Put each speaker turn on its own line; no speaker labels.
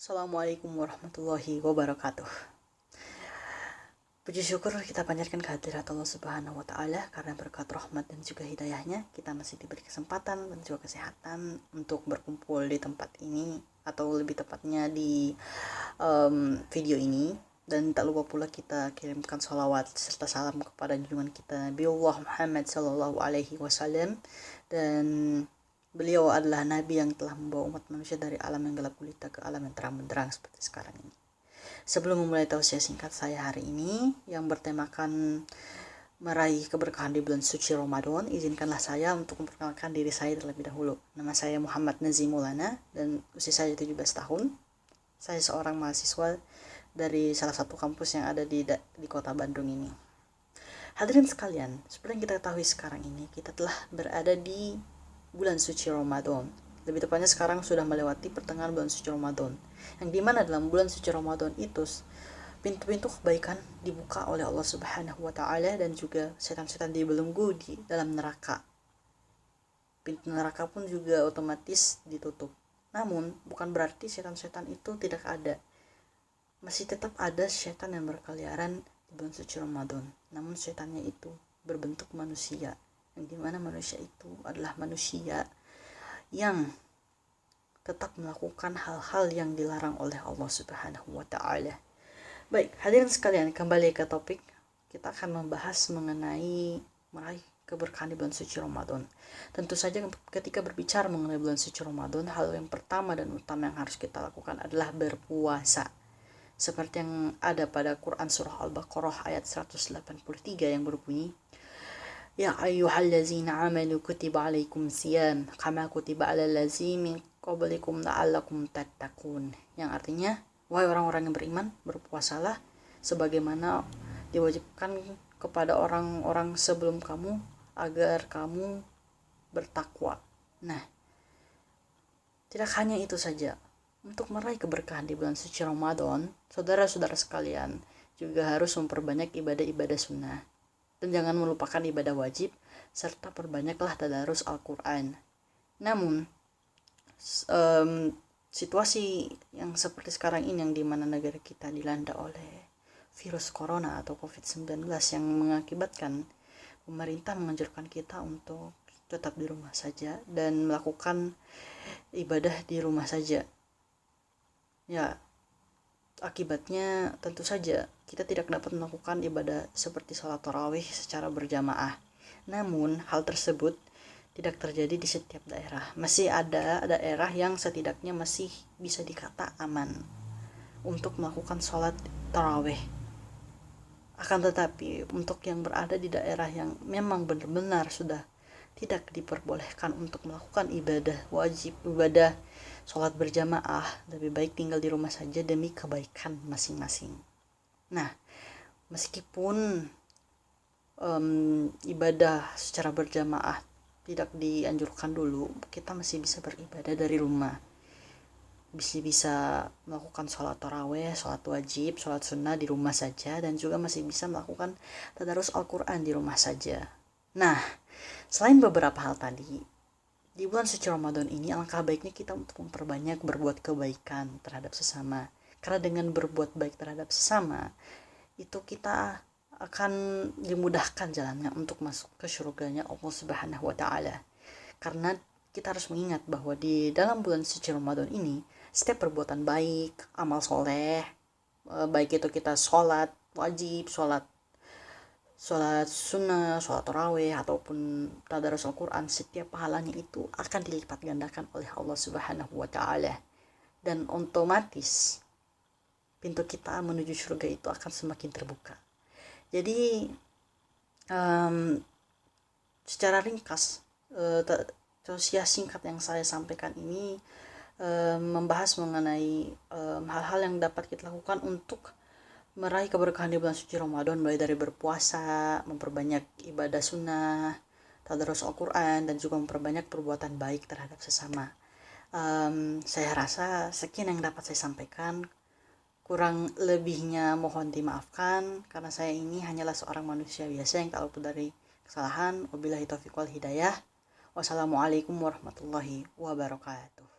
Assalamualaikum warahmatullahi wabarakatuh. Puji syukur kita panjatkan kehadirat Allah Subhanahu wa Ta'ala, karena berkat rahmat dan juga hidayahnya kita masih diberi kesempatan dan juga kesehatan untuk berkumpul di tempat ini, atau lebih tepatnya di video ini. Dan tak lupa pula kita kirimkan salawat serta salam kepada junjungan kita Nabi Muhammad Sallallahu Alaihi Wasallam. Dan beliau adalah Nabi yang telah membawa umat manusia dari alam yang gelap gulita ke alam yang terang benderang seperti sekarang ini. Sebelum memulai tausiah singkat saya hari ini yang bertemakan meraih keberkahan di bulan suci Ramadan, izinkanlah saya untuk memperkenalkan diri saya terlebih dahulu. Nama saya Muhammad Nazim Maulana dan usia saya 17 tahun. Saya seorang mahasiswa dari salah satu kampus yang ada di kota Bandung ini. Hadirin sekalian, seperti yang kita ketahui sekarang ini, kita telah berada di bulan suci Ramadan. Lebih tepatnya sekarang sudah melewati pertengahan bulan suci Ramadan, yang dimana dalam bulan suci Ramadan itu pintu-pintu kebaikan dibuka oleh Allah Subhanahu wa Ta'ala, dan juga setan-setan dibelenggu di dalam neraka. Pintu neraka pun juga otomatis ditutup. Namun bukan berarti setan-setan itu tidak ada. Masih tetap ada setan yang berkeliaran di bulan suci Ramadan. Namun setannya itu berbentuk manusia, yang dimana manusia itu adalah manusia yang tetap melakukan hal-hal yang dilarang oleh Allah Subhanahu wa Ta'ala. Baik, hadirin sekalian, kembali ke topik. Kita akan membahas mengenai meraih keberkahan di bulan suci Ramadan. Tentu saja ketika berbicara mengenai bulan suci Ramadan, hal yang pertama dan utama yang harus kita lakukan adalah berpuasa. Seperti yang ada pada Quran surah Al-Baqarah ayat 183 yang berbunyi, Ya ayyuhallazina amanu kutiba alaikum siyam kama kutiba alal ladzina min qablikum la'allakum tattaqun. Yang artinya, wahai orang-orang yang beriman, berpuasalah sebagaimana diwajibkan kepada orang-orang sebelum kamu agar kamu bertakwa. Nah, tidak hanya itu saja. Untuk meraih keberkahan di bulan suci Ramadan, saudara-saudara sekalian juga harus memperbanyak ibadah-ibadah sunnah. Dan jangan melupakan ibadah wajib, serta perbanyaklah tadarus Al-Quran. Namun, situasi yang seperti sekarang ini, yang dimana negara kita dilanda oleh virus corona atau COVID-19, yang mengakibatkan pemerintah menganjurkan kita untuk tetap di rumah saja dan melakukan ibadah di rumah saja. Ya, akibatnya tentu saja kita tidak dapat melakukan ibadah seperti salat tarawih secara berjamaah. Namun hal tersebut tidak terjadi di setiap daerah. Masih ada daerah yang setidaknya masih bisa dikata aman untuk melakukan salat tarawih. Akan tetapi untuk yang berada di daerah yang memang benar-benar sudah tidak diperbolehkan untuk melakukan ibadah wajib, ibadah sholat berjamaah, lebih baik tinggal di rumah saja demi kebaikan masing-masing. Nah, meskipun ibadah secara berjamaah tidak dianjurkan dulu, kita masih bisa beribadah dari rumah. Bisa melakukan sholat tarawih, sholat wajib, sholat sunnah di rumah saja, dan juga masih bisa melakukan tadarus Al-Quran di rumah saja. Nah, selain beberapa hal tadi, di bulan suci Ramadan ini alangkah baiknya kita untuk memperbanyak berbuat kebaikan terhadap sesama. Karena dengan berbuat baik terhadap sesama, itu kita akan dimudahkan jalannya untuk masuk ke surganya Allah Subhanahu wa Ta'ala. Karena kita harus mengingat bahwa di dalam bulan suci Ramadan ini, setiap perbuatan baik, amal soleh, baik itu kita sholat wajib, sholat sunnah, sholat tarawih, ataupun tadarus Al-Quran, setiap pahalanya itu akan dilipat gandakan oleh Allah Subhanahu wa Ta'ala. Dan otomatis pintu kita menuju surga itu akan semakin terbuka. Jadi secara ringkas, tausiah singkat yang saya sampaikan ini membahas mengenai hal-hal yang dapat kita lakukan untuk meraih keberkahan di bulan suci Ramadan, mulai dari berpuasa, memperbanyak ibadah sunnah, tadarus Al-Quran, dan juga memperbanyak perbuatan baik terhadap sesama. Saya rasa sekian yang dapat saya sampaikan. Kurang lebihnya mohon dimaafkan, karena saya ini hanyalah seorang manusia biasa yang tak luput dari kesalahan. Wabillahi taufiq wal hidayah. Wassalamualaikum warahmatullahi wabarakatuh.